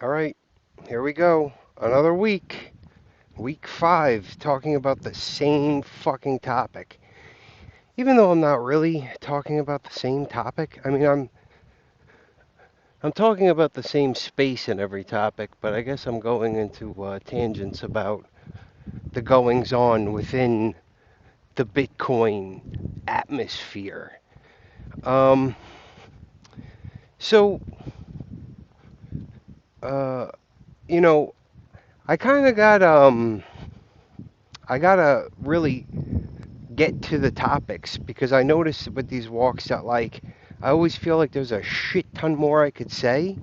All right, here we go. Another week. Week 5, talking about the same fucking topic. Even though I'm not really talking about the same topic. I mean, I'm talking about the same space in every topic, but I guess I'm going into tangents about the goings on within the Bitcoin atmosphere. Um, so, uh, you know, I kind of I gotta really get to the topics because I notice with these walks that I always feel like there's a shit ton more I could say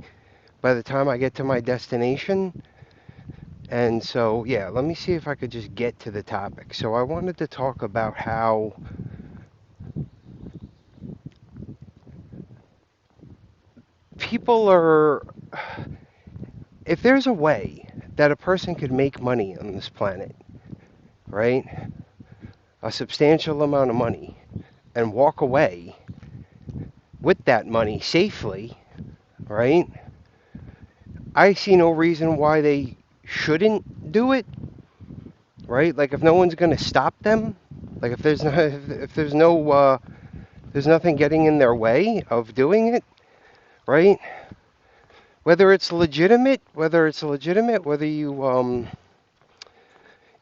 by the time I get to my destination. And so, yeah, let me see if I could just get to the topic. So I wanted to talk about how people are, if there's a way that a person could make money on this planet, right? A substantial amount of money and walk away with that money safely, right? I see no reason why they shouldn't do it, right? Like if no one's going to stop them, like if there's no, if there's no there's nothing getting in their way of doing it, right? Whether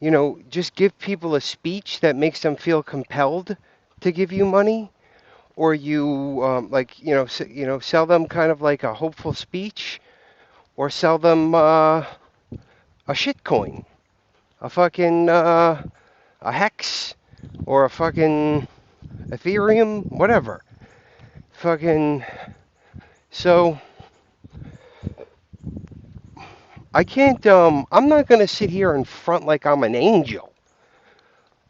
you just give people a speech that makes them feel compelled to give you money, or you sell them kind of like a hopeful speech, or sell them a shit coin, a fucking a hex, or a fucking Ethereum, whatever. Fucking so I can't I'm not gonna sit here and front like I'm an angel.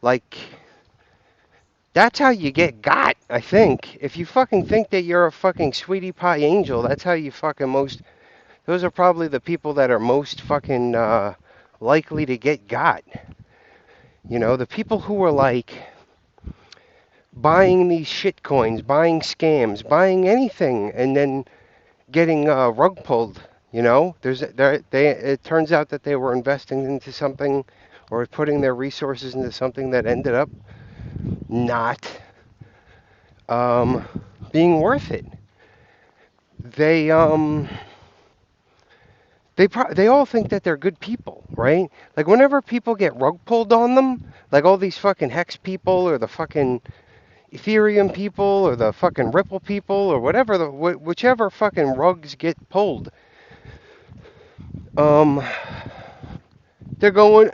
Like that's how you get got, I think. If you fucking think that you're a fucking sweetie pie angel, that's how you fucking most those are probably the people that are most fucking likely to get got. You know, the people who are like buying these shit coins, buying scams, buying anything, and then getting rug pulled. It turns out that they were investing into something or putting their resources into something that ended up not um, being worth it. They um, they all think that they're good people, right? Like whenever people get rug pulled on them, like all these fucking hex people or the fucking Ethereum people or the fucking Ripple people or whatever whichever fucking rugs get pulled, um, they're going,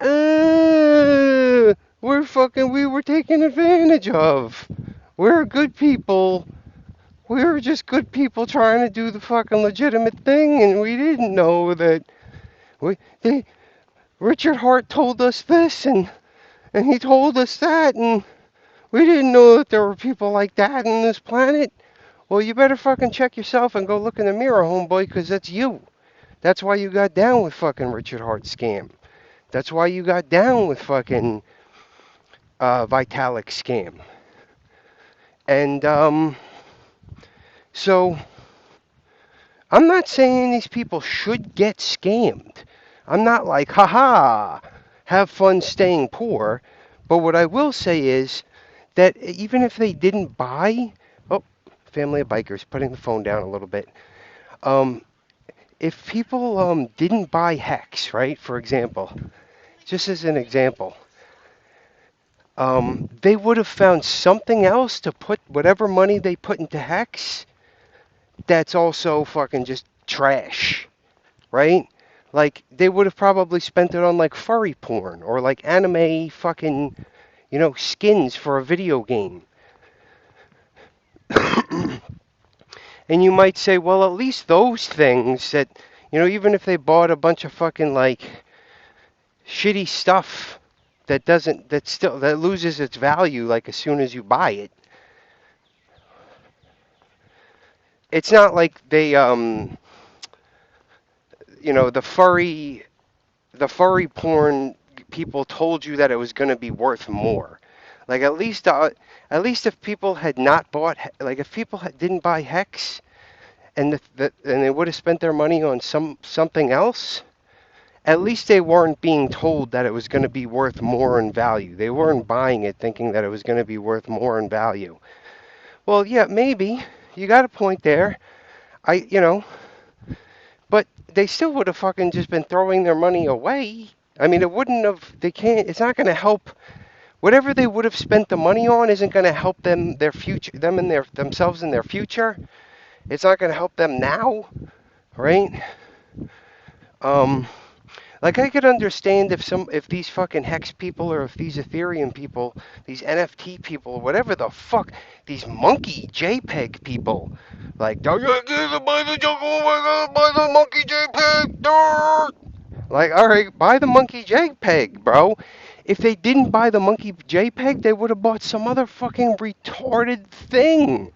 we were taken advantage of. We're good people. We were just good people trying to do the fucking legitimate thing, and we didn't know that. We, they, Richard Hart told us this, and he told us that, and we didn't know that there were people like that on this planet. Well, you better fucking check yourself and go look in the mirror, homeboy, 'cause that's you. That's why you got down with fucking Richard Hart's scam. That's why you got down with fucking Vitalik scam. And so I'm not saying these people should get scammed. I'm not like, haha, have fun staying poor. But what I will say is that even if they didn't buy, oh, family of bikers, putting the phone down a little bit. Um, if people didn't buy Hex, right, for example, just as an example, they would have found something else to put whatever money they put into Hex that's also fucking just trash, right? Like they would have probably spent it on like furry porn or like anime fucking, skins for a video game. And you might say, well, at least those things that, even if they bought a bunch of fucking like shitty stuff that loses its value like as soon as you buy it. It's not like they the furry porn people told you that it was going to be worth more. Like at least if people had not bought, like if people didn't buy Hex and they would have spent their money on something else, at least they weren't being told that it was going to be worth more in value. They weren't buying it thinking that it was going to be worth more in value. Well, yeah, maybe. You got a point there. You know, but they still would have fucking just been throwing their money away. I mean, it wouldn't have, they can't, it's not going to help. Whatever they would have spent the money on isn't going to help them, their future, them and themselves in their future. It's not going to help them now, right? Um, Like I could understand if these fucking hex people or if these Ethereum people, these NFT people, whatever the fuck, these monkey JPEG people, like buy the monkey JPEG. Like, all right, buy the monkey JPEG, bro. If they didn't buy the monkey JPEG, they would have bought some other fucking retarded thing.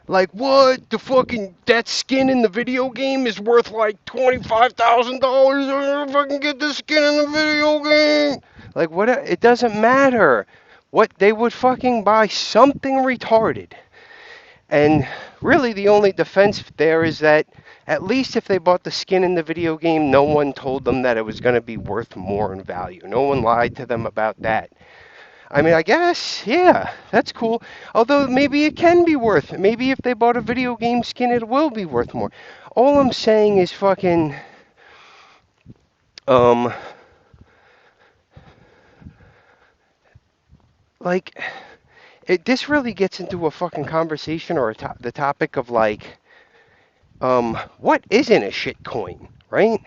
Like, what? The fucking, that skin in the video game is worth like $25,000. If I can get the skin in the video game. Like, what? It doesn't matter. What? They would fucking buy something retarded. And really, the only defense there is that at least if they bought the skin in the video game, no one told them that it was going to be worth more in value. No one lied to them about that. I mean, I guess, yeah, that's cool. Although maybe it can be worth. Maybe if they bought a video game skin, it will be worth more. All I'm saying is fucking, um, like, this really gets into a fucking conversation or the topic of like, what isn't a shit coin, right?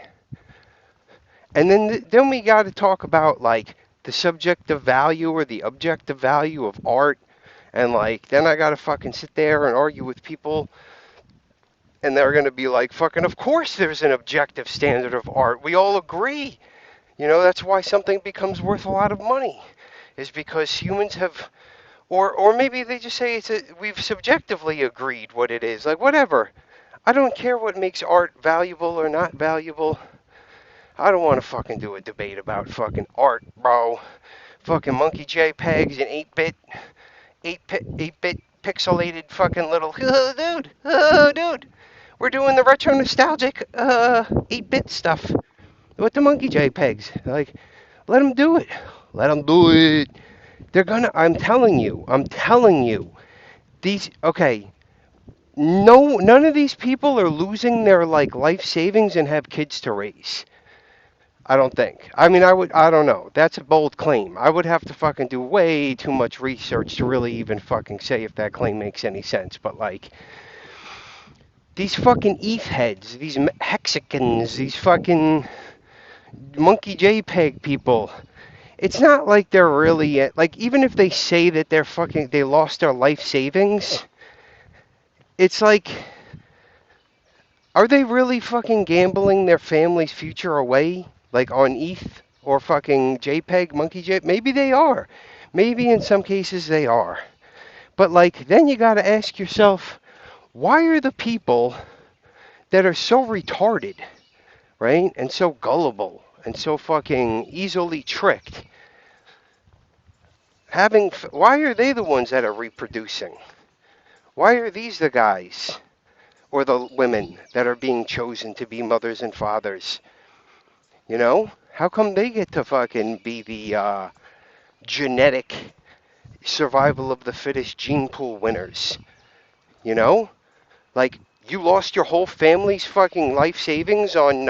And then we got to talk about like the subjective value or the objective value of art. And like, then I gotta fucking sit there and argue with people, and they're gonna be like, fucking, of course there's an objective standard of art. We all agree. You know, that's why something becomes worth a lot of money, is because humans have, or maybe they just say we've subjectively agreed what it is. Like, whatever. I don't care what makes art valuable or not valuable. I don't want to fucking do a debate about fucking art, bro. Fucking monkey JPEGs and 8-bit pixelated fucking little, oh dude, we're doing the retro nostalgic 8-bit stuff with the monkey JPEGs. Like, let them do it. Let them do it. They're gonna. I'm telling you. These. Okay. No, none of these people are losing their like life savings and have kids to raise. I don't think. I mean, I don't know. That's a bold claim. I would have to fucking do way too much research to really even fucking say if that claim makes any sense. But like, these fucking ETH heads, these hexicans, these fucking monkey JPEG people. It's not like they're really like, even if they say that they lost their life savings. It's like, are they really fucking gambling their family's future away? Like on ETH or fucking JPEG, monkey JPEG? Maybe they are. Maybe in some cases they are. But like, then you gotta ask yourself, why are the people that are so retarded, right? And so gullible and so fucking easily tricked, why are they the ones that are reproducing? Why are these the guys or the women that are being chosen to be mothers and fathers? You know? How come they get to fucking be the genetic survival of the fittest gene pool winners? You know? Like, you lost your whole family's fucking life savings on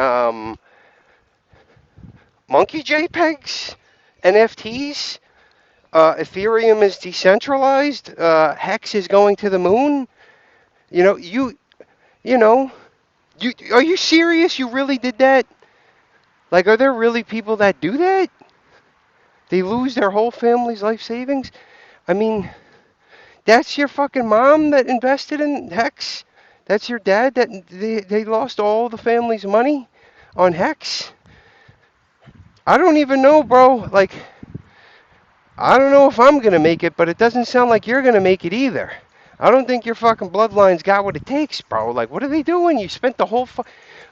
monkey JPEGs, NFTs. Ethereum is decentralized. Hex is going to the moon. You know, you know, are you serious? You really did that? Like, are there really people that do that? They lose their whole family's life savings? I mean, that's your fucking mom that invested in Hex? That's your dad that they lost all the family's money on Hex? I don't even know, bro. Like, I don't know if I'm going to make it, but it doesn't sound like you're going to make it either. I don't think your fucking bloodline's got what it takes, bro. Like, what are they doing? You spent the whole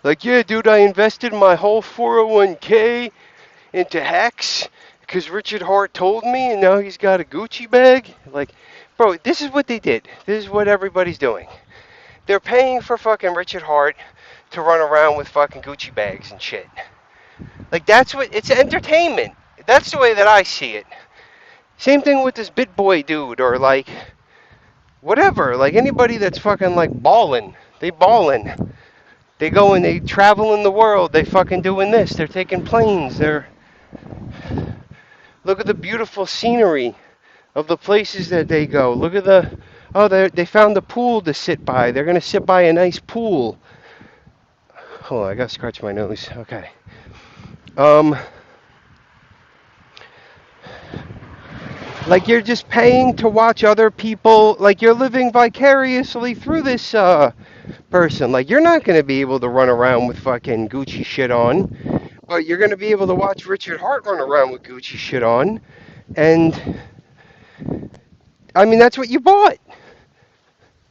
like, yeah, dude, I invested my whole 401k into Hex because Richard Hart told me, and now he's got a Gucci bag. Like, bro, this is what they did. This is what everybody's doing. They're paying for fucking Richard Hart to run around with fucking Gucci bags and shit. Like, that's what, it's entertainment. That's the way that I see it. Same thing with this Bit Boy dude, or like, whatever. Like, anybody that's fucking, like, balling. They balling. They go and they travel in the world. They fucking doing this. They're taking planes. Look at the beautiful scenery of the places that they go. Look at they found a pool to sit by. They're gonna sit by a nice pool. Hold on, I gotta scratch my nose. Okay. Like, you're just paying to watch other people. Like, you're living vicariously through this person. Like, you're not gonna be able to run around with fucking Gucci shit on, but you're gonna be able to watch Richard Hart run around with Gucci shit on, and I mean, that's what you bought.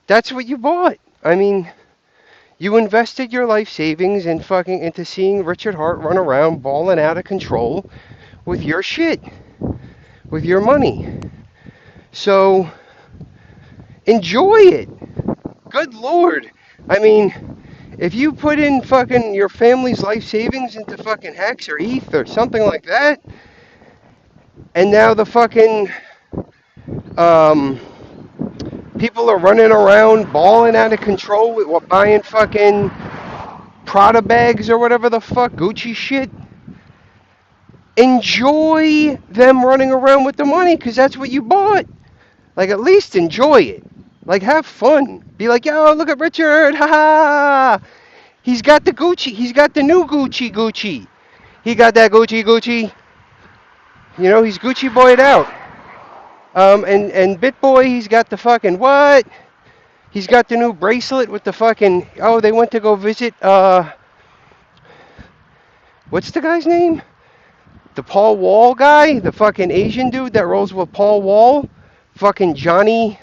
That's what you bought. I mean, you invested your life savings in fucking into seeing Richard Hart run around balling out of control with your shit, with your money. So enjoy it. Good Lord. I mean, if you put in fucking your family's life savings into fucking Hex or ETH or something like that, and now the fucking people are running around balling out of control with what, buying fucking Prada bags or whatever the fuck, Gucci shit. Enjoy them running around with the money, because that's what you bought. Like, at least enjoy it. Like, have fun. Be like, yo, look at Richard, ha ha. He's got the Gucci. He's got the new Gucci. He got that Gucci. You know, he's Gucci boyed out. And BitBoy, he's got the fucking what? He's got the new bracelet with the fucking, oh, they went to go visit, what's the guy's name? The Paul Wall guy? The fucking Asian dude that rolls with Paul Wall? Fucking Johnny,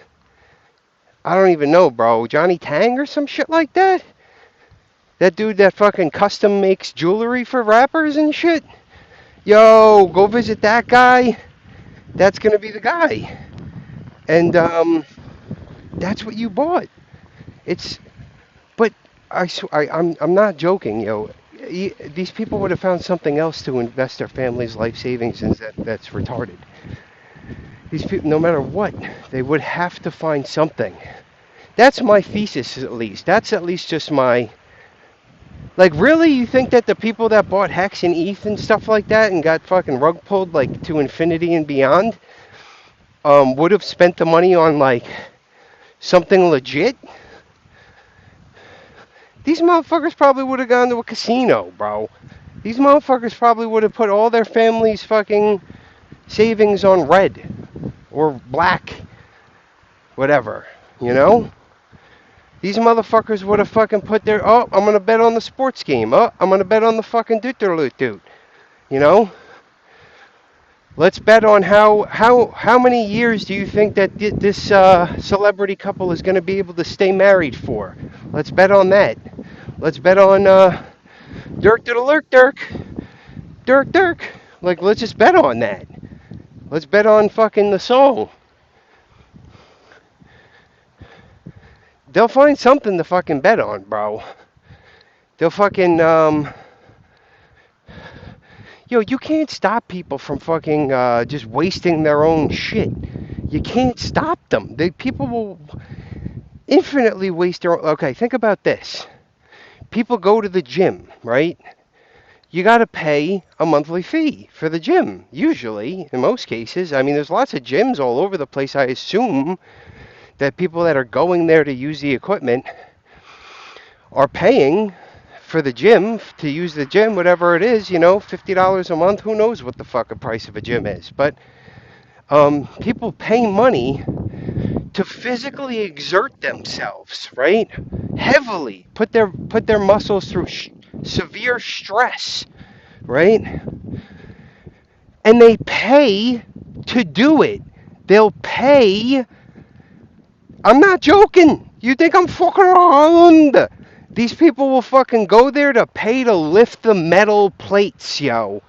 I don't even know, bro. Johnny Tang or some shit like that? That dude that fucking custom makes jewelry for rappers and shit? Yo, go visit that guy. That's gonna be the guy. And, that's what you bought. But I'm not joking, yo. These people would have found something else to invest their family's life savings in that's retarded. These people, no matter what, they would have to find something. That's my thesis, at least. That's at least just my... Like, really, you think that the people that bought Hex and ETH and stuff like that and got fucking rug pulled, like, to infinity and beyond, would have spent the money on, like, something legit? These motherfuckers probably would have gone to a casino, bro. These motherfuckers probably would have put all their family's fucking savings on red or black, whatever, you know? These motherfuckers would have fucking put their, oh, I'm gonna bet on the sports game. Oh, I'm gonna bet on the fucking doot. You know? Let's bet on how many years do you think that this celebrity couple is gonna be able to stay married for? Let's bet on that. Let's bet on Dirk. Like, let's just bet on that. Let's bet on fucking the song. They'll find something to fucking bet on, bro. They'll fucking, yo, you can't stop people from fucking just wasting their own shit. You can't stop them. People will infinitely waste their own. Okay, think about this. People go to the gym, right? You got to pay a monthly fee for the gym, usually, in most cases. I mean, there's lots of gyms all over the place, I assume, that people that are going there to use the equipment are paying for the gym, to use the gym, whatever it is, you know, $50 a month. Who knows what the fucking price of a gym is? But people pay money to physically exert themselves, right? Heavily, put their muscles through severe stress, right? And they pay to do it. They'll pay. I'm not joking. You think I'm fucking around? These people will fucking go there to pay to lift the metal plates, yo.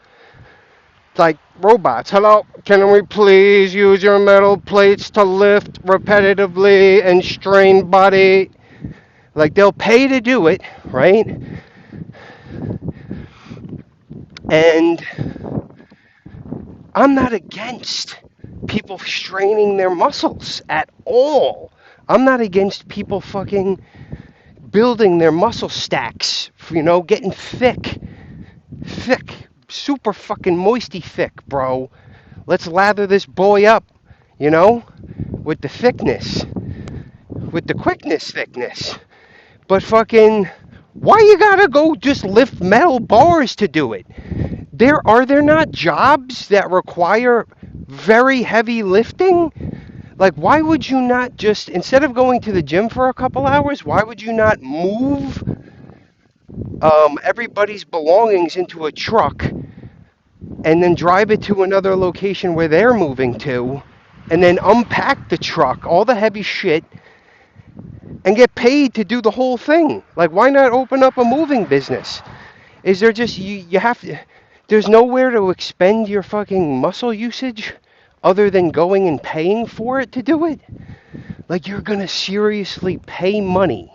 Like robots. Hello, can we please use your metal plates to lift repetitively and strain body? Like they'll pay to do it, right? And I'm not against people straining their muscles at all. I'm not against people fucking building their muscle stacks, getting thick, super fucking moisty thick, bro. Let's lather this boy up, you know, with the thickness, with the quickness thickness. But fucking, why you gotta go just lift metal bars to do it? Are there not jobs that require very heavy lifting? Like, why would you not just, instead of going to the gym for a couple hours, why would you not move everybody's belongings into a truck and then drive it to another location where they're moving to, and then unpack the truck, all the heavy shit, and get paid to do the whole thing? Like, why not open up a moving business? Is there just, you have to, there's nowhere to expend your fucking muscle usage other than going and paying for it to do it? Like, you're gonna seriously pay money.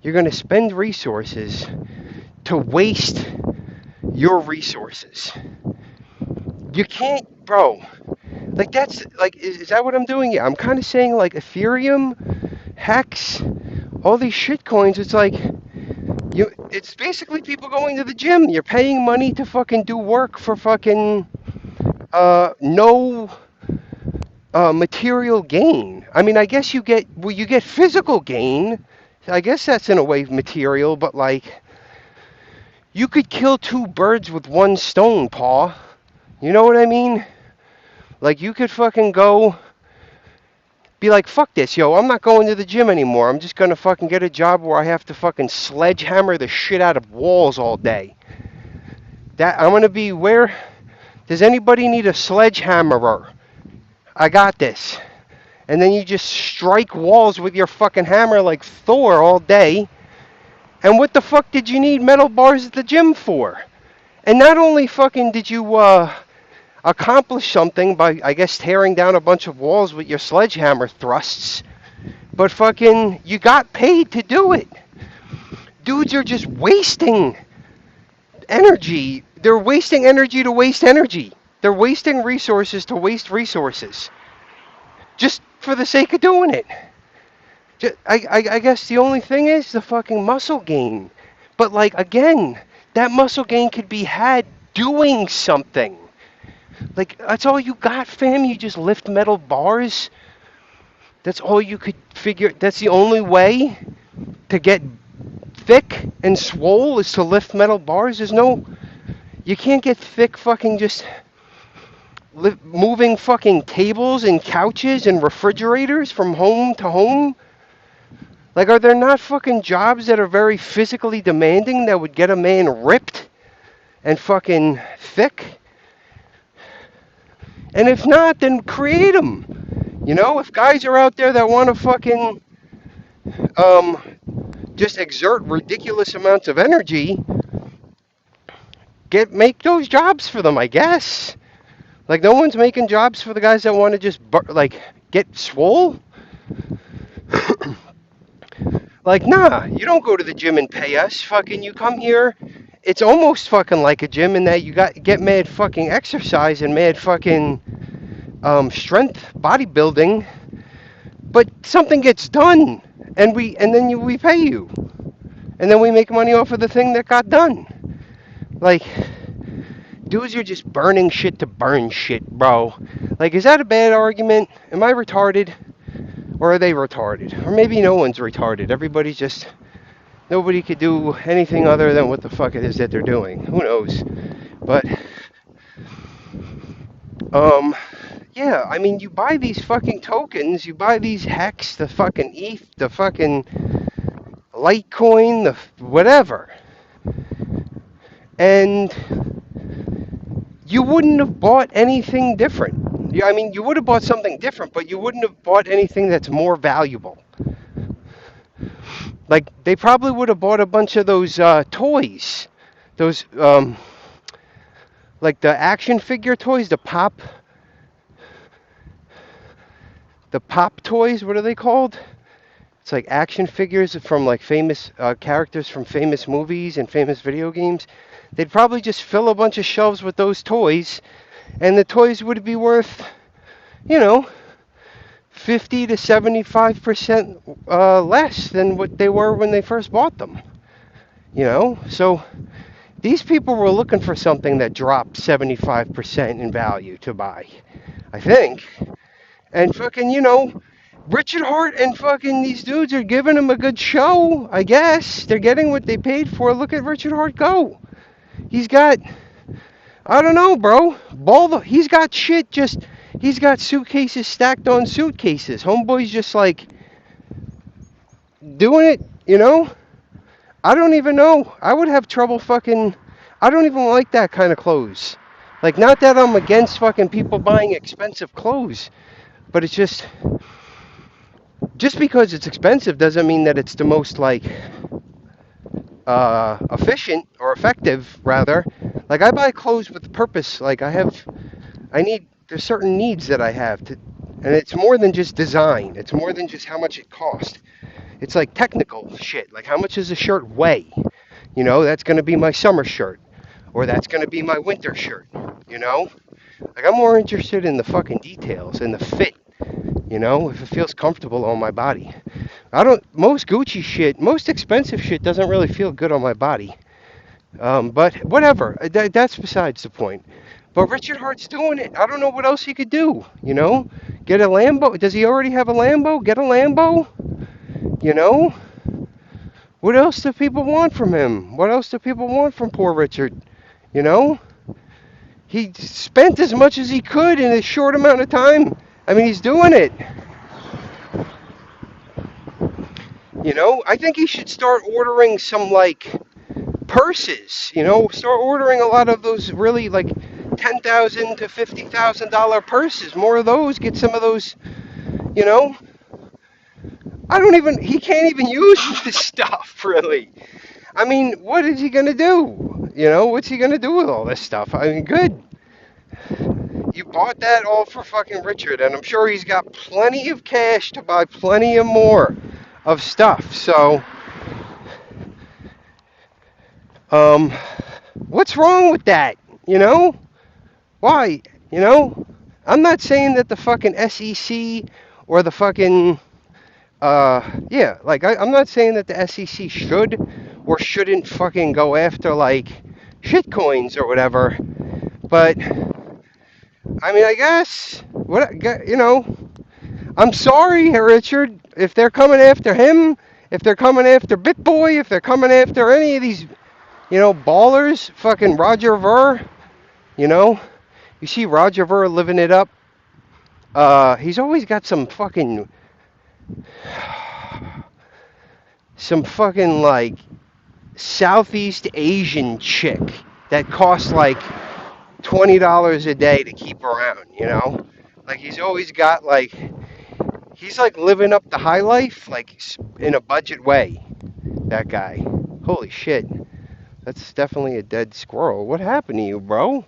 You're gonna spend resources to waste your resources. You can't, bro. Like, that's, like, is that what I'm doing? Yeah, I'm kind of saying, like, Ethereum, Hex, all these shit coins, it's like, it's basically people going to the gym. You're paying money to fucking do work for fucking, no, material gain. I mean, I guess you get physical gain. I guess that's in a way material, but like, you could kill two birds with one stone, Paul. You know what I mean? Like, you could fucking go, be like, fuck this, yo, I'm not going to the gym anymore. I'm just gonna fucking get a job where I have to fucking sledgehammer the shit out of walls all day. I'm gonna be where, does anybody need a sledgehammerer? I got this. And then you just strike walls with your fucking hammer like Thor all day. And what the fuck did you need metal bars at the gym for? And not only fucking did you accomplish something by, I guess, tearing down a bunch of walls with your sledgehammer thrusts, but fucking you got paid to do it. Dudes are just wasting energy. They're wasting energy to waste energy. They're wasting resources to waste resources. Just for the sake of doing it. I guess the only thing is the fucking muscle gain. But, like, again, that muscle gain could be had doing something. Like, that's all you got, fam? You just lift metal bars? That's all you could figure? That's the only way to get thick and swole is to lift metal bars? You can't get thick fucking just moving fucking tables and couches and refrigerators from home to home? Like, are there not fucking jobs that are very physically demanding that would get a man ripped and fucking thick? And if not, then create them. You know, if guys are out there that want to fucking just exert ridiculous amounts of energy, make those jobs for them, I guess. Like, no one's making jobs for the guys that want to just get swole. Like, nah, you don't go to the gym and pay us. Fucking, you come here. It's almost fucking like a gym in that you get mad fucking exercise and mad fucking strength bodybuilding, but something gets done, and we pay you, and then we make money off of the thing that got done. Like, dudes are just burning shit to burn shit, bro. Like, is that a bad argument? Am I retarded? Or are they retarded? Or maybe no one's retarded. Nobody could do anything other than what the fuck it is that they're doing. Who knows? But, yeah, I mean, you buy these fucking tokens, you buy these Hex, the fucking ETH, the fucking Litecoin, the whatever. And you wouldn't have bought anything different. I mean, you would have bought something different, but you wouldn't have bought anything that's more valuable. Like, they probably would have bought a bunch of those toys. Those, like the action figure toys, the pop toys, what are they called? It's like action figures from like famous characters from famous movies and famous video games. They'd probably just fill a bunch of shelves with those toys, and the toys would be worth, you know, 50 to 75% less than what they were when they first bought them. You know, so these people were looking for something that dropped 75% in value to buy, I think. And fucking, Richard Hart and fucking these dudes are giving him a good show, I guess. They're getting what they paid for. Look at Richard Hart go. He's got, I don't know, bro. He's got shit just, he's got suitcases stacked on suitcases. Homeboy's just like doing it, I don't even know. I would have trouble fucking, I don't even like that kind of clothes. Like, not that I'm against fucking people buying expensive clothes, but it's just because it's expensive doesn't mean that it's the most like efficient or effective rather. Like I buy clothes with purpose. Like there's certain needs that I have to, and it's more than just design. It's more than just how much it costs. It's like technical shit. Like how much does a shirt weigh? That's going to be my summer shirt, or that's going to be my winter shirt. Like I'm more interested in the fucking details and the fit. If it feels comfortable on my body. Most Gucci shit, most expensive shit doesn't really feel good on my body. But whatever, that's besides the point. But Richard Hart's doing it. I don't know what else he could do, Get a Lambo. Does he already have a Lambo? Get a Lambo? You know? What else do people want from him? What else do people want from poor Richard? He spent as much as he could in a short amount of time. I mean, he's doing it. I think he should start ordering some, like, purses, start ordering a lot of those really, like, $10,000 to $50,000 purses. More of those, get some of those, he can't even use this stuff, really. I mean, what is he going to do? What's he going to do with all this stuff? I mean, good. You bought that all for fucking Richard, and I'm sure he's got plenty of cash to buy plenty of more of stuff. So, what's wrong with that? Why? I'm not saying that the fucking SEC or the fucking, I'm not saying that the SEC should or shouldn't fucking go after, like, shitcoins or whatever, but, I mean, I guess, I'm sorry, Richard, if they're coming after him, if they're coming after BitBoy, if they're coming after any of these, ballers, fucking Roger Ver, you see Roger Ver living it up. He's always got some fucking like Southeast Asian chick that costs like $20 a day to keep around, Like he's always got like, he's like living up the high life, like in a budget way, that guy. Holy shit. That's definitely a dead squirrel. What happened to you, bro?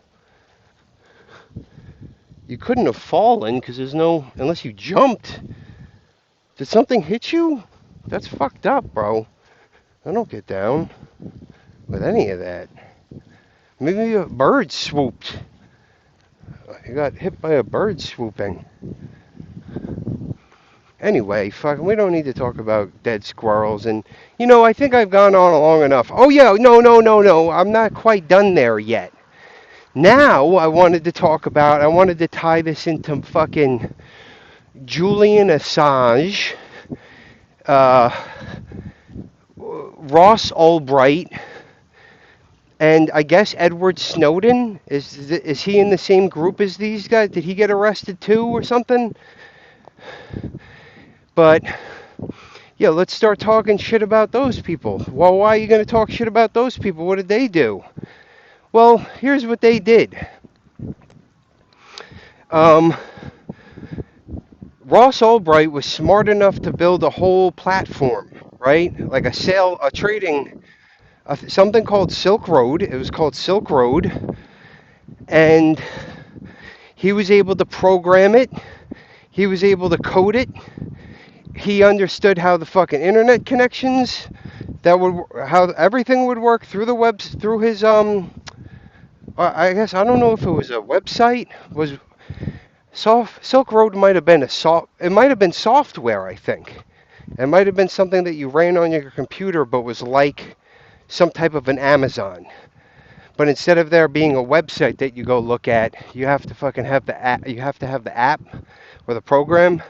You couldn't have fallen because there's no, unless you jumped. Did something hit you? That's fucked up, bro. I don't get down with any of that. Maybe a bird swooped. You got hit by a bird swooping. Anyway, fucking, we don't need to talk about dead squirrels. And, I think I've gone on long enough. Oh, yeah, no. I'm not quite done there yet. Now, I wanted to tie this into fucking Julian Assange, Ross Ulbricht, and I guess Edward Snowden. Is he in the same group as these guys? Did he get arrested too or something? But, yeah, let's start talking shit about those people. Well, why are you going to talk shit about those people? What did they do? Well, here's what they did. Ross Ulbricht was smart enough to build a whole platform, right? Like a trading, something called Silk Road. It was called Silk Road. And he was able to program it. He was able to code it. he understood how the fucking internet connections how everything would work through the webs through his I guess I don't know if it was a website. Was Silk Road might have been it might have been software, I think. It might have been something that you ran on your computer but was like some type of an Amazon. But instead of there being a website that you go look at, you have to fucking have the app. You have to have the app or the program.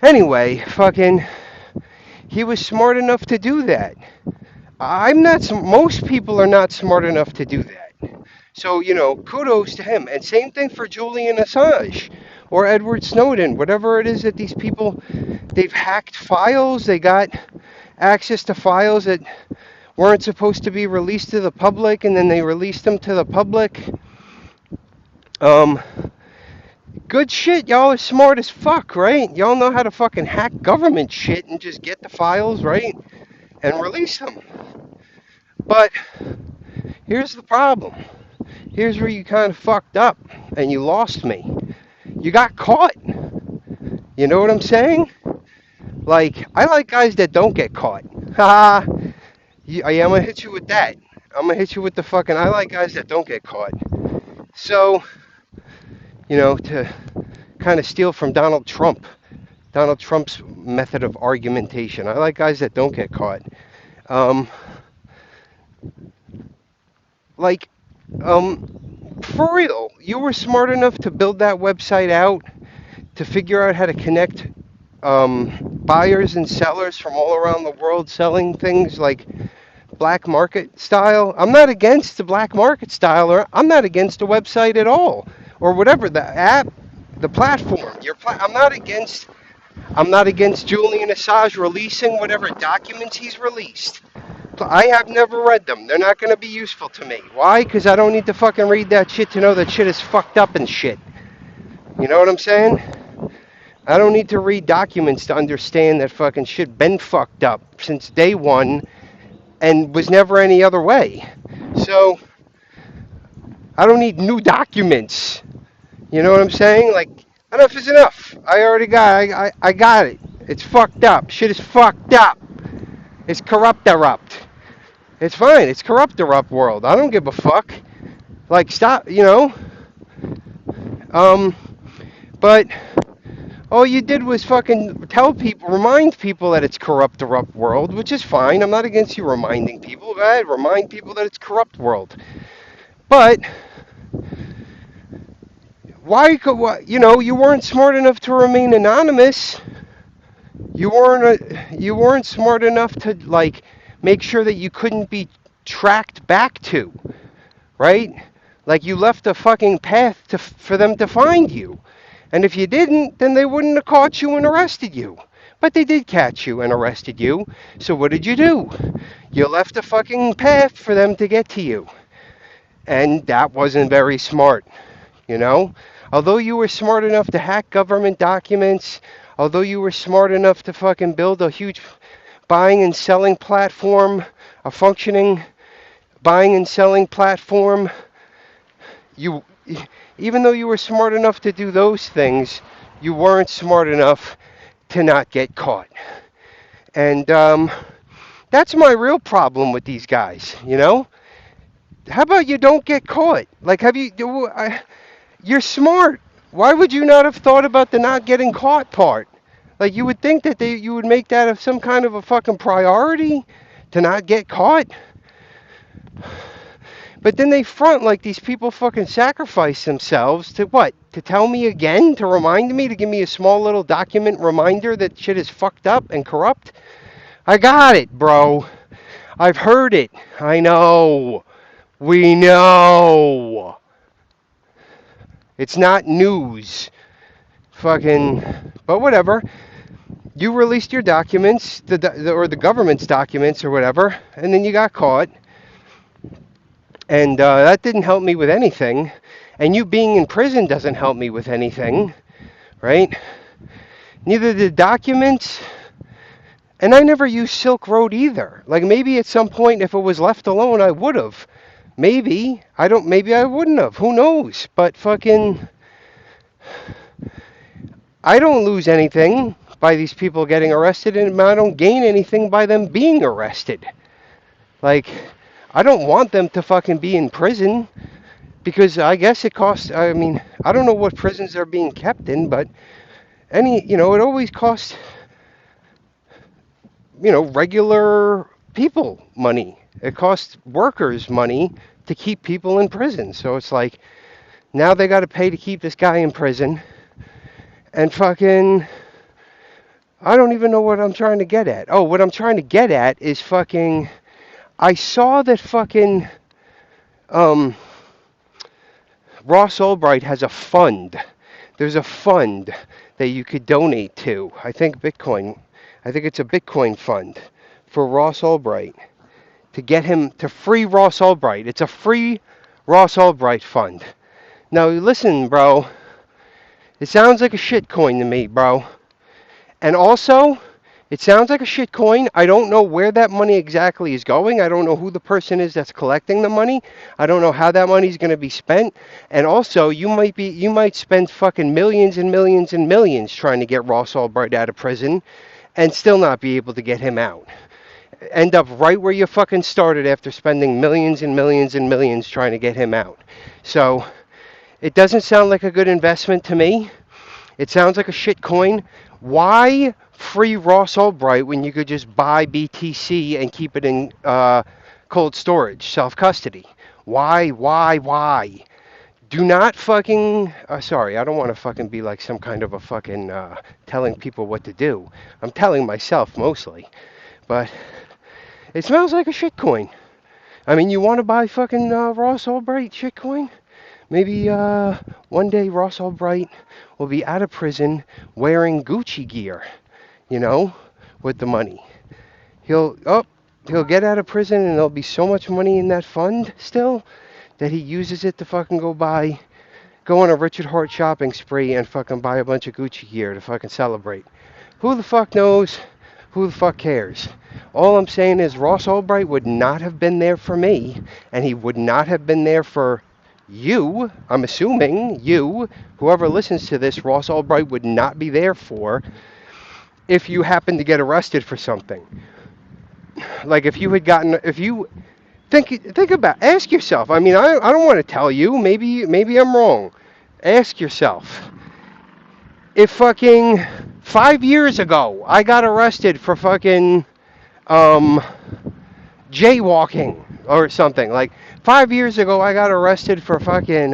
Anyway, fucking, he was smart enough to do that. I'm not. Most people are not smart enough to do that. So kudos to him. And same thing for Julian Assange or Edward Snowden, whatever it is that these people, they've hacked files. They got access to files that weren't supposed to be released to the public, and then they released them to the public. Good shit. Y'all are smart as fuck, right? Y'all know how to fucking hack government shit and just get the files, right? And release them. But here's the problem. Here's where you kind of fucked up and you lost me. You got caught. You know what I'm saying? Like, I like guys that don't get caught. Ha! I'm gonna hit you with that. I'm gonna hit you with the fucking. I like guys that don't get caught. So, to kind of steal from Donald Trump's method of argumentation. I like guys that don't get caught. Like, for real, you were smart enough to build that website out to figure out how to connect buyers and sellers from all around the world selling things like black market style. I'm not against the black market style, or I'm not against the website at all, or whatever the app, the platform. I'm not against Julian Assange releasing whatever documents he's released. I have never read them. They're not going to be useful to me. Why? Because I don't need to fucking read that shit to know that shit is fucked up and shit. You know what I'm saying? I don't need to read documents to understand that fucking shit been fucked up since day one and was never any other way. So, I don't need new documents. You know what I'm saying? Like, enough is enough. I already got it. I got it. It's fucked up. Shit is fucked up. It's corrupt-erupt. It's fine. It's corrupt-erupt world. I don't give a fuck. Like, stop, But all you did was fucking remind people that it's corrupt-erupt world, which is fine. I'm not against you reminding people. Go ahead, remind people that it's corrupt world. But you weren't smart enough to remain anonymous. You weren't smart enough to like make sure that you couldn't be tracked back to, right? Like you left a fucking path for them to find you. And if you didn't, then they wouldn't have caught you and arrested you. But they did catch you and arrested you. So what did you do? You left a fucking path for them to get to you. And that wasn't very smart, Although you were smart enough to hack government documents, although you were smart enough to fucking build a huge buying and selling platform, a functioning buying and selling platform, even though you were smart enough to do those things, you weren't smart enough to not get caught. And that's my real problem with these guys, How about you don't get caught? Like, you're smart. Why would you not have thought about the not getting caught part? Like, you would think that you would make that of some kind of a fucking priority to not get caught. But then they front like these people fucking sacrifice themselves to what? To tell me again? To remind me? To give me a small little document reminder that shit is fucked up and corrupt? I got it, bro. I've heard it. I know. We know. It's not news. Fucking, but whatever. You released your documents, or the government's documents or whatever, and then you got caught. And that didn't help me with anything. And you being in prison doesn't help me with anything, right? Neither the documents, and I never used Silk Road either. Like maybe at some point, if it was left alone, I would have. Maybe I wouldn't have. Who knows? But fucking, I don't lose anything by these people getting arrested, and I don't gain anything by them being arrested. Like, I don't want them to fucking be in prison because I guess it costs. I mean, I don't know what prisons they're being kept in, but it always costs, regular people money. It costs workers money to keep people in prison. So it's like, now they got to pay to keep this guy in prison. And fucking, I don't even know what I'm trying to get at. Oh, what I'm trying to get at is fucking, I saw that fucking, Ross Ulbricht has a fund. There's a fund that you could donate to. I think it's a Bitcoin fund for Ross Ulbricht to get him to free Ross Ulbricht. It's a free Ross Ulbricht fund. Now listen, bro. It sounds like a shit coin to me, bro. And also, it sounds like a shit coin. I don't know where that money exactly is going. I don't know who the person is that's collecting the money. I don't know how that money is going to be spent. And also, you might spend fucking millions and millions and millions trying to get Ross Ulbricht out of prison and still not be able to get him out. End up right where you fucking started after spending millions and millions and millions trying to get him out. So, it doesn't sound like a good investment to me. It sounds like a shit coin. Why free Ross Ulbricht when you could just buy BTC and keep it in cold storage, self-custody? Why? Do not fucking... sorry, I don't want to fucking be like some kind of a fucking telling people what to do. I'm telling myself mostly. But it smells like a shitcoin. I mean, you want to buy fucking Ross Ulbricht shitcoin? Maybe one day Ross Ulbricht will be out of prison wearing Gucci gear, with the money. He'll get out of prison and there'll be so much money in that fund still that he uses it to fucking go on a Richard Hart shopping spree and fucking buy a bunch of Gucci gear to fucking celebrate. Who the fuck knows? Who the fuck cares? All I'm saying is Ross Ulbricht would not have been there for me, and he would not have been there for you. I'm assuming you, whoever listens to this, Ross Ulbricht would not be there for if you happened to get arrested for something. Like if you think about, ask yourself. I mean, I don't want to tell you. Maybe I'm wrong. Ask yourself. If fucking 5 years ago I got arrested for fucking jaywalking or something, like 5 years ago I got arrested for fucking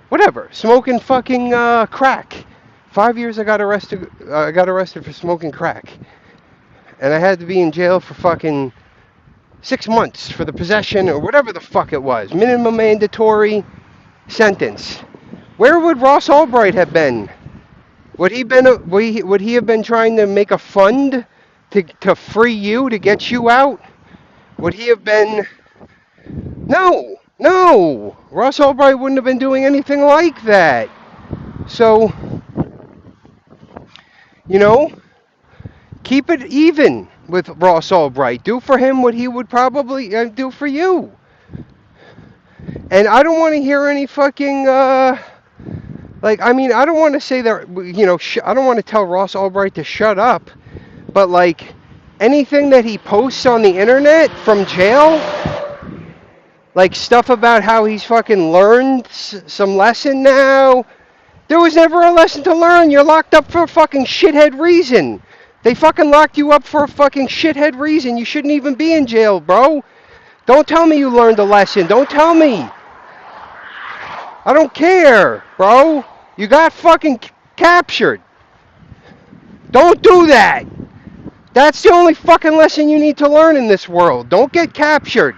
whatever, smoking fucking crack. 5 years I got arrested for smoking crack. And I had to be in jail for fucking 6 months for the possession or whatever the fuck it was. Minimum mandatory sentence. Where would Ross Ulbricht have been? Would he have been trying to make a fund to free you, to get you out? Would he have been... No! Ross Ulbricht wouldn't have been doing anything like that. So, keep it even with Ross Ulbricht. Do for him what he would probably do for you. And I don't want to hear any fucking, I don't want to say that, I don't want to tell Ross Ulbricht to shut up, but, anything that he posts on the internet from jail, like stuff about how he's fucking learned some lesson now, there was never a lesson to learn. You're locked up for a fucking shithead reason. They fucking locked you up for a fucking shithead reason. You shouldn't even be in jail, bro. Don't tell me you learned a lesson. Don't tell me. I don't care, bro. You got fucking captured. Don't do that. That's the only fucking lesson you need to learn in this world. Don't get captured.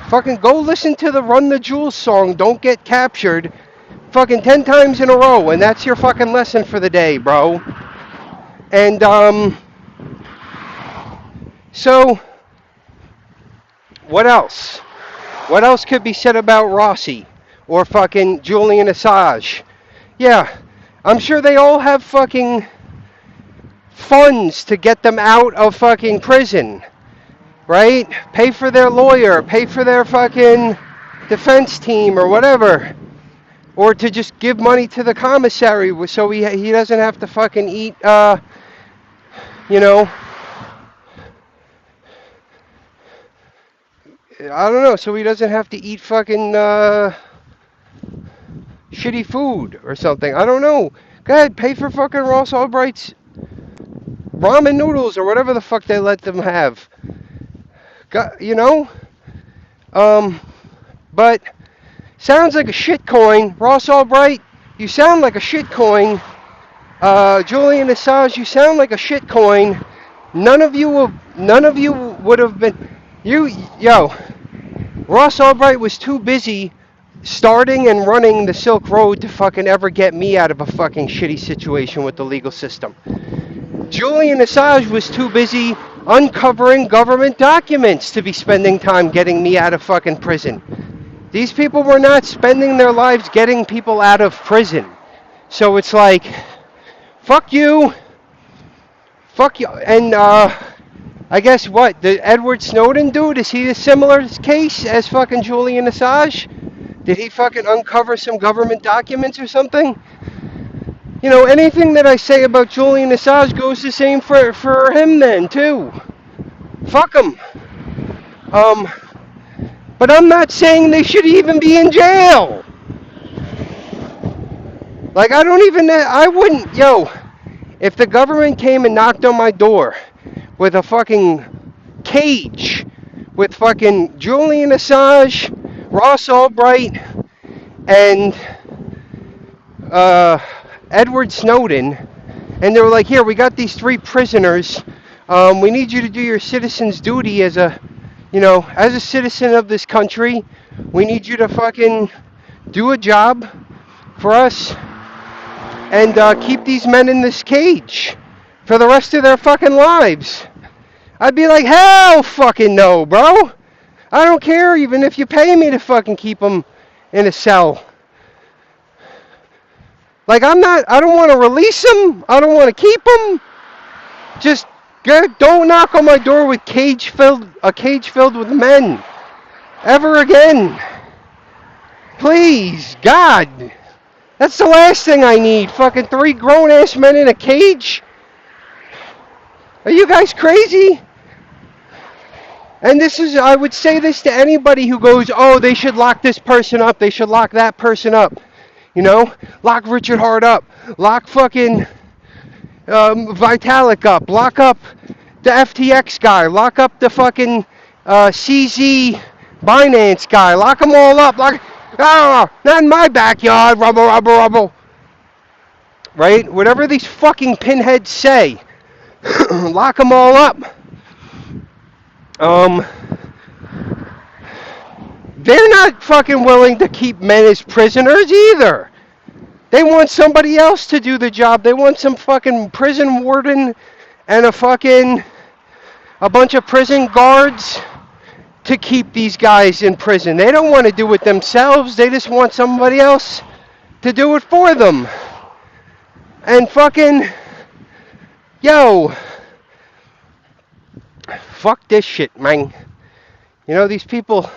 Fucking go listen to the Run the Jewels song, Don't Get Captured, fucking 10 times in a row, and that's your fucking lesson for the day, bro. And, so, what else? What else could be said about Rossi? Or fucking Julian Assange? Yeah, I'm sure they all have fucking funds to get them out of fucking prison. Right? Pay for their lawyer, pay for their fucking defense team or whatever. Or to just give money to the commissary so he doesn't have to fucking eat, you know, I don't know, so he doesn't have to eat fucking shitty food or something. I don't know. Go ahead, pay for fucking Ross Ulbricht's ramen noodles or whatever the fuck they let them have. You know? But sounds like a shit coin. Ross Ulbricht, you sound like a shit coin. Julian Assange, you sound like a shit coin. None of you would have been. Yo, Ross Ulbricht was too busy starting and running the Silk Road to fucking ever get me out of a fucking shitty situation with the legal system. Julian Assange was too busy uncovering government documents to be spending time getting me out of fucking prison. These people were not spending their lives getting people out of prison. So it's like, fuck you, and I guess what, the Edward Snowden dude, is he a similar case as fucking Julian Assange? Did he fucking uncover some government documents or something? You know, anything that I say about Julian Assange goes the same for him then, too. Fuck him. But I'm not saying they should even be in jail. Like, I wouldn't, if the government came and knocked on my door with a fucking cage with fucking Julian Assange, Ross Ulbricht, and Edward Snowden, and they were like, here, we got these 3 prisoners. We need you to do your citizen's duty as a citizen of this country. We need you to fucking do a job for us and keep these men in this cage for the rest of their fucking lives. I'd be like, hell fucking no, bro. I don't care even if you pay me to fucking keep them in a cell. Like, I don't want to release them. I don't want to keep them. Just don't knock on my door with a cage filled with men ever again. Please, God. That's the last thing I need. Fucking 3 grown-ass men in a cage? Are you guys crazy? And I would say this to anybody who goes, oh, they should lock this person up. They should lock that person up. You know? Lock Richard Hart up. Lock fucking Vitalik up. Lock up the FTX guy. Lock up the fucking CZ Binance guy. Lock them all up. Not in my backyard. Rubble, rubble, rubble. Right? Whatever these fucking pinheads say. Lock them all up. They're not fucking willing to keep men as prisoners either. They want somebody else to do the job. They want some fucking prison warden and a bunch of prison guards to keep these guys in prison. They don't want to do it themselves. They just want somebody else to do it for them. And fucking, fuck this shit, man. You know, these people,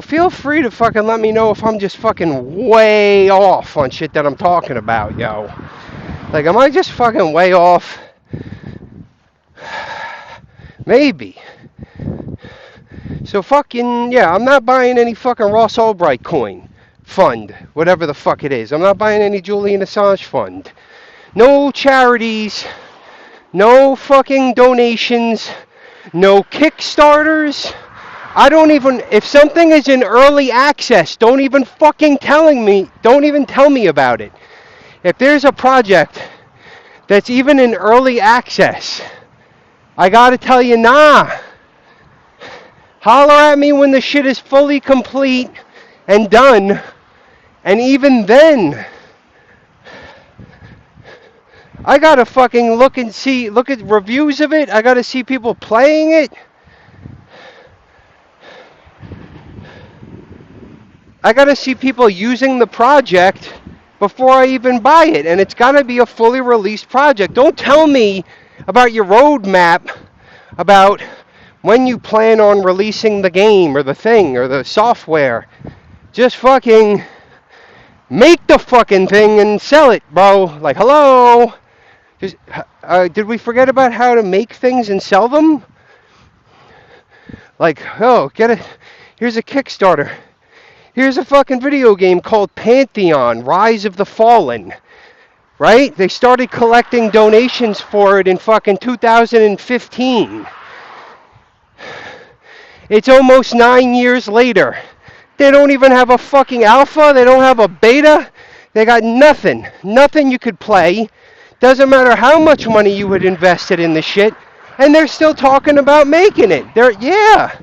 feel free to fucking let me know if I'm just fucking way off on shit that I'm talking about, yo. Like, am I just fucking way off? Maybe. So fucking, I'm not buying any fucking Ross Ulbricht coin fund, whatever the fuck it is. I'm not buying any Julian Assange fund. No charities, no fucking donations, no Kickstarters. If something is in early access, don't even tell me about it. If there's a project that's even in early access, I gotta tell you, nah. Holler at me when the shit is fully complete and done, and even then, I gotta fucking look at reviews of it. I gotta see people playing it. I gotta see people using the project before I even buy it, and it's gotta be a fully released project. Don't tell me about your roadmap, about when you plan on releasing the game or the thing or the software. Just fucking make the fucking thing and sell it, bro. Like, hello? Just, did we forget about how to make things and sell them? Like, oh, get it. Here's a Kickstarter. Here's a fucking video game called Pantheon, Rise of the Fallen. Right? They started collecting donations for it in fucking 2015. It's almost 9 years later. They don't even have a fucking alpha. They don't have a beta. They got nothing. Nothing you could play. Doesn't matter how much money you had invested in the shit. And they're still talking about making it. Yeah.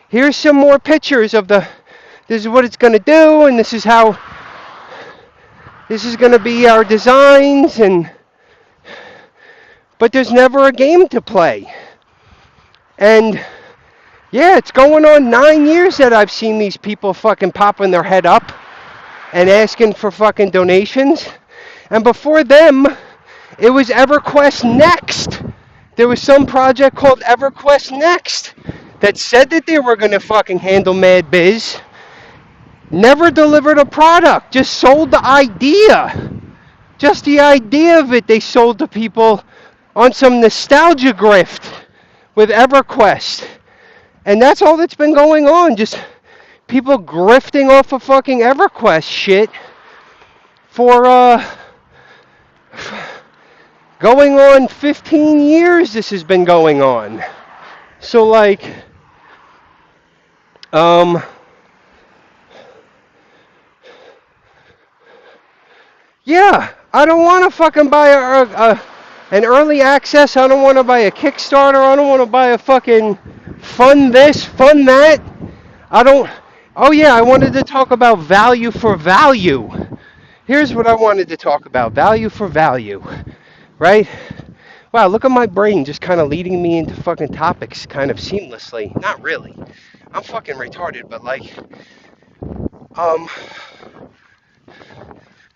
Here's some more pictures of this is what it's going to do, and this is going to be our designs, but there's never a game to play. And yeah, it's going on 9 years that I've seen these people fucking popping their head up and asking for fucking donations. And before them, it was EverQuest Next. There was some project called EverQuest Next that said that they were going to fucking handle Mad Biz. Never delivered a product, just sold the idea. Just the idea of it they sold to people on some nostalgia grift with EverQuest. And that's all that's been going on, just people grifting off of fucking EverQuest shit for going on 15 years this has been going on. So like yeah, I don't want to fucking buy an early access. I don't want to buy a Kickstarter. I don't want to buy a fucking fund this, fund that. Oh yeah, I wanted to talk about value for value. Here's what I wanted to talk about. Value for value. Right? Wow, look at my brain just kind of leading me into fucking topics kind of seamlessly. Not really. I'm fucking retarded, but like,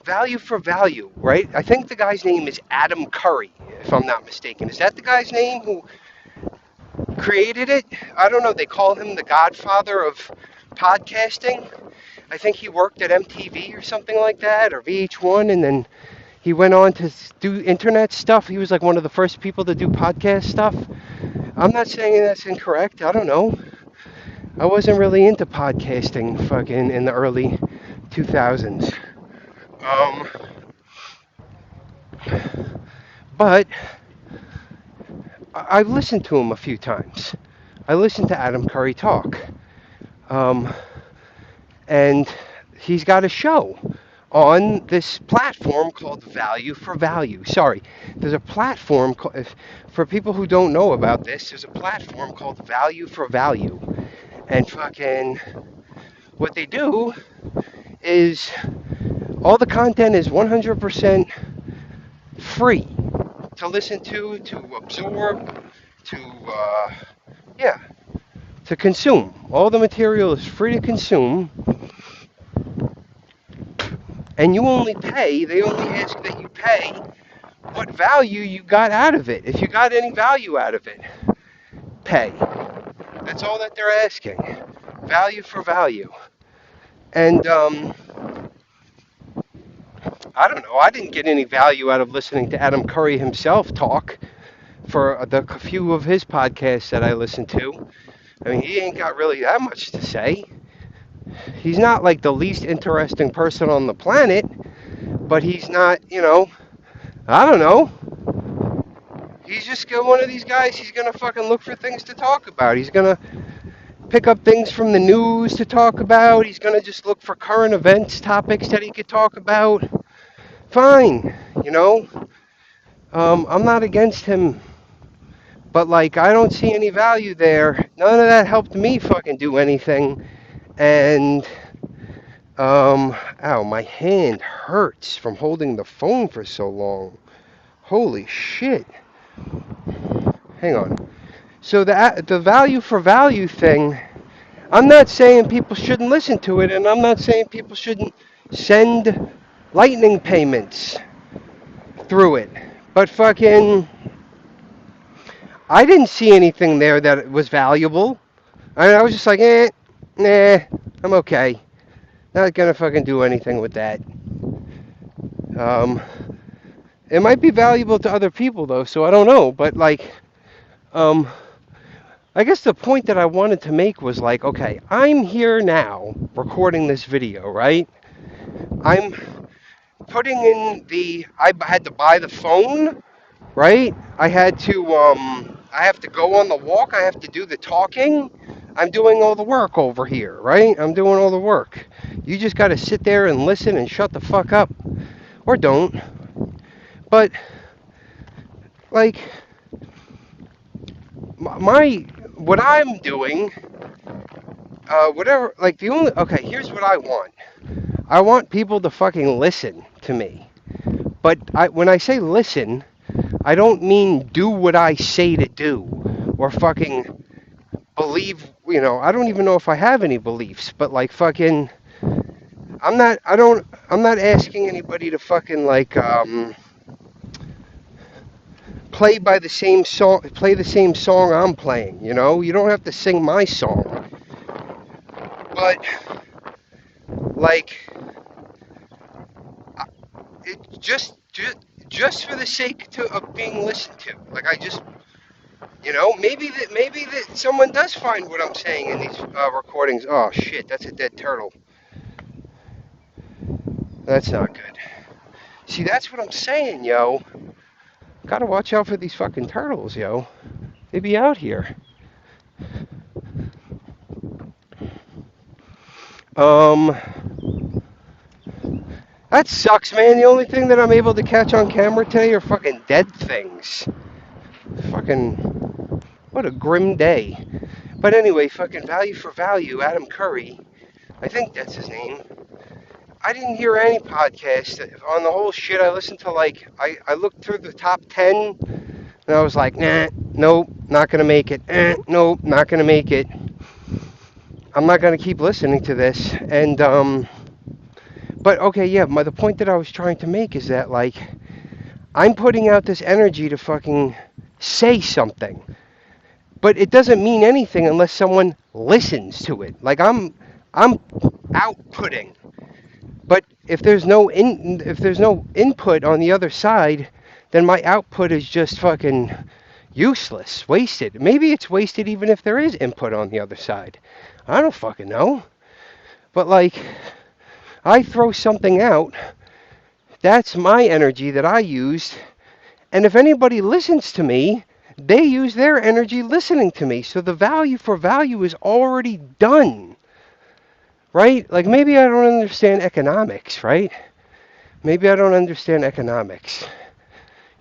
value for value, right? I think the guy's name is Adam Curry, if I'm not mistaken. Is that the guy's name who created it? I don't know. They call him the godfather of podcasting. I think he worked at MTV or something like that, or VH1, and then he went on to do internet stuff. He was like one of the first people to do podcast stuff. I'm not saying that's incorrect. I don't know. I wasn't really into podcasting fucking in the early 2000s. But I've listened to him a few times. I listened to Adam Curry talk. And he's got a show on this platform called Value for Value. Sorry, there's a platform, for people who don't know about this, there's a platform called Value for Value. And fucking, what they do is, all the content is 100% free to listen to absorb, to consume. All the material is free to consume. And you only pay, they only ask that you pay what value you got out of it. If you got any value out of it, pay. That's all that they're asking. Value for value. And, I don't know, I didn't get any value out of listening to Adam Curry himself talk for the few of his podcasts that I listened to. I mean, he ain't got really that much to say. He's not like the least interesting person on the planet, but he's not, I don't know. He's just one of these guys, he's going to fucking look for things to talk about. He's going to pick up things from the news to talk about. He's going to just look for current events, topics that he could talk about. Fine, I'm not against him, but like, I don't see any value there. None of that helped me fucking do anything. And, ow, my hand hurts from holding the phone for so long. Holy shit. Hang on. So the value for value thing, I'm not saying people shouldn't listen to it, and I'm not saying people shouldn't send lightning payments through it. But fucking, I didn't see anything there that was valuable. I was just like, nah, I'm okay. Not gonna fucking do anything with that. Um, it might be valuable to other people though, so I don't know. But like, um, I guess the point that I wanted to make was like, okay, I'm here now recording this video, right? I'm putting in I had to buy the phone, right? I have to go on the walk. I have to do the talking. I'm doing all the work over here, right? I'm doing all the work. You just got to sit there and listen and shut the fuck up. Or don't. But, like, what I'm doing, whatever, like, okay, here's what I want. I want people to fucking listen to me. But when I say listen, I don't mean do what I say to do or fucking believe, I don't even know if I have any beliefs, but like fucking I'm not asking anybody to fucking like play the same song I'm playing, You don't have to sing my song. But like it just for the sake of being listened to. Like I just maybe that someone does find what I'm saying in these recordings. Oh shit, that's a dead turtle. That's not good. See, that's what I'm saying, yo. Gotta watch out for these fucking turtles, yo. They be out here. Um, that sucks, man. The only thing that I'm able to catch on camera today are fucking dead things. Fucking, what a grim day. But anyway, fucking value for value, Adam Curry. I think that's his name. I didn't hear any podcast on the whole shit. I listened to I looked through the top 10 and I was like, nah, nope, not gonna make it. Nope, not gonna make it. I'm not gonna keep listening to this. And but okay, yeah. The point that I was trying to make is that like I'm putting out this energy to fucking say something, but it doesn't mean anything unless someone listens to it. Like I'm outputting. But if there's no input on the other side, then my output is just fucking useless, wasted. Maybe it's wasted even if there is input on the other side. I don't fucking know. But like I throw something out, that's my energy that I used, and if anybody listens to me, they use their energy listening to me. So the value for value is already done. Right? Like maybe I don't understand economics, right? Maybe I don't understand economics.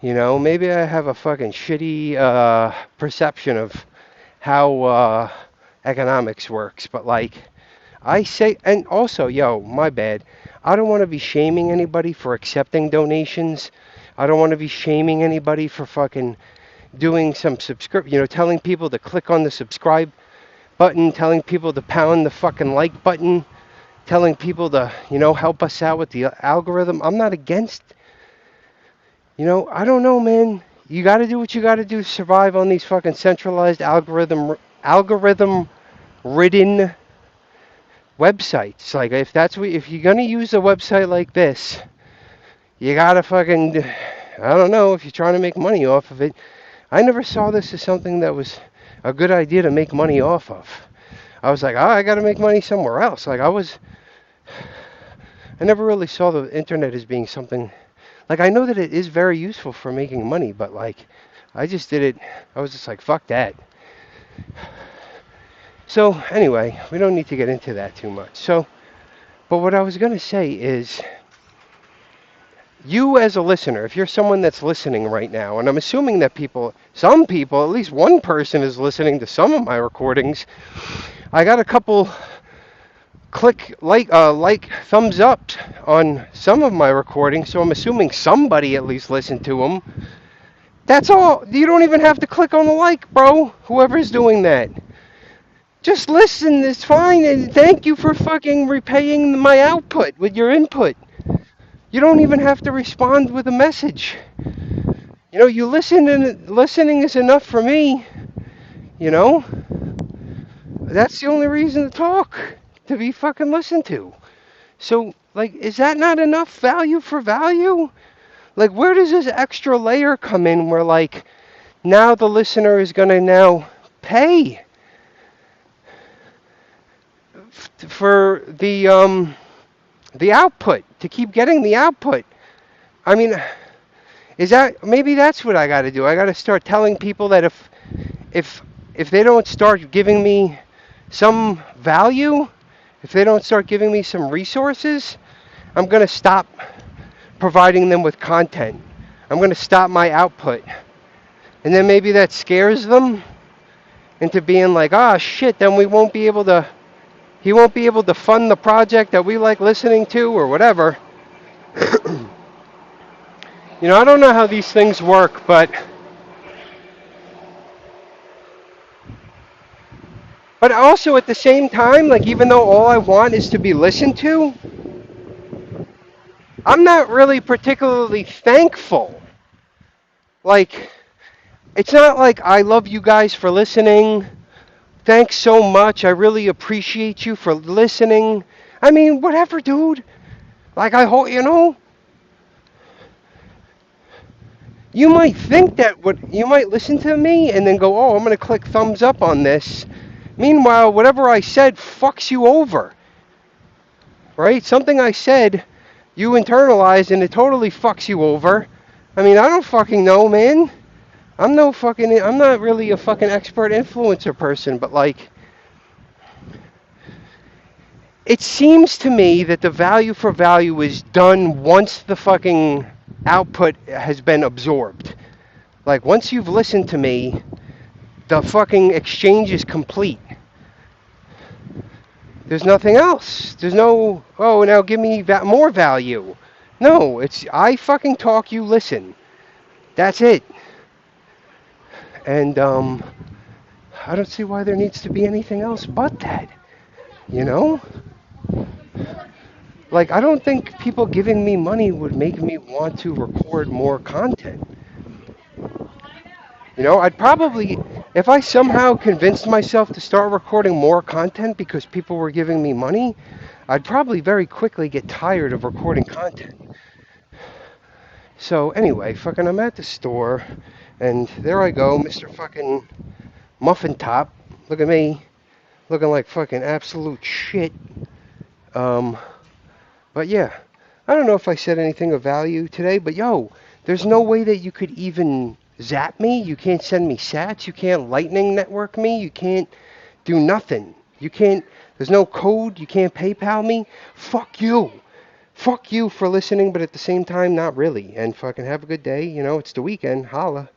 Maybe I have a fucking shitty perception of how economics works. But like, I say, and also, yo, my bad. I don't want to be shaming anybody for accepting donations. I don't want to be shaming anybody for fucking doing some telling people to click on the subscribe button, telling people to pound the fucking like button, telling people to, help us out with the algorithm. I'm not against, I don't know, man. You got to do what you got to do to survive on these fucking centralized algorithm ridden websites. Like if you're going to use a website like this, you got to fucking, I don't know, if you're trying to make money off of it. I never saw this as something that was a good idea to make money off of. I was like, I got to make money somewhere else. Like I never really saw the internet as being something, like I know that it is very useful for making money, but like I just did it, I was just like, fuck that. So anyway, we don't need to get into that too much. So, but what I was going to say is, you as a listener, if you're someone that's listening right now, and I'm assuming that some people, at least one person is listening to some of my recordings. I got a couple thumbs up on some of my recordings, so I'm assuming somebody at least listened to them. That's all. You don't even have to click on the like, bro. Whoever's doing that. Just listen, it's fine, and thank you for fucking repaying my output with your input. You don't even have to respond with a message. You know, you listen and listening is enough for me. You know, that's the only reason to talk, to be fucking listened to. So, like, is that not enough value for value? Like, where does this extra layer come in where, like, now the listener is going to now pay for the output, to keep getting the output? I mean, is that, maybe that's what I got to do. I got to start telling people that if if they don't start giving me some value, if they don't start giving me some resources, I'm going to stop providing them with content. I'm going to stop my output. And then maybe that scares them into being like, ah, shit, then he won't be able to fund the project that we like listening to or whatever. You know, I don't know how these things work, but also at the same time, like, even though all I want is to be listened to, I'm not really particularly thankful. Like, it's not like I love you guys for listening. Thanks so much. I really appreciate you for listening. I mean, whatever, dude. Like, I hope, you know, you might think that you might listen to me and then go, oh, I'm going to click thumbs up on this. Meanwhile, whatever I said fucks you over, right? Something I said, you internalize and it totally fucks you over. I mean, I don't fucking know, man. I'm not really a fucking expert influencer person, but like, it seems to me that the value for value is done once the fucking output has been absorbed. Like, once you've listened to me, the fucking exchange is complete. There's nothing else. There's no, oh, now give me more value. No, it's I fucking talk, you listen. That's it. And I don't see why there needs to be anything else but that. You know? Like, I don't think people giving me money would make me want to record more content. You know, I'd probably, if I somehow convinced myself to start recording more content because people were giving me money, I'd probably very quickly get tired of recording content. So anyway, fucking I'm at the store, and there I go, Mr. fucking Muffin Top. Look at me, looking like fucking absolute shit. But yeah, I don't know if I said anything of value today, but yo, there's no way that you could even zap me. You can't send me sats. You can't lightning network me. You can't do nothing. You can't, there's no code. You can't PayPal me. Fuck you. Fuck you for listening, but at the same time, not really. And fucking have a good day. You know, it's the weekend. Holla.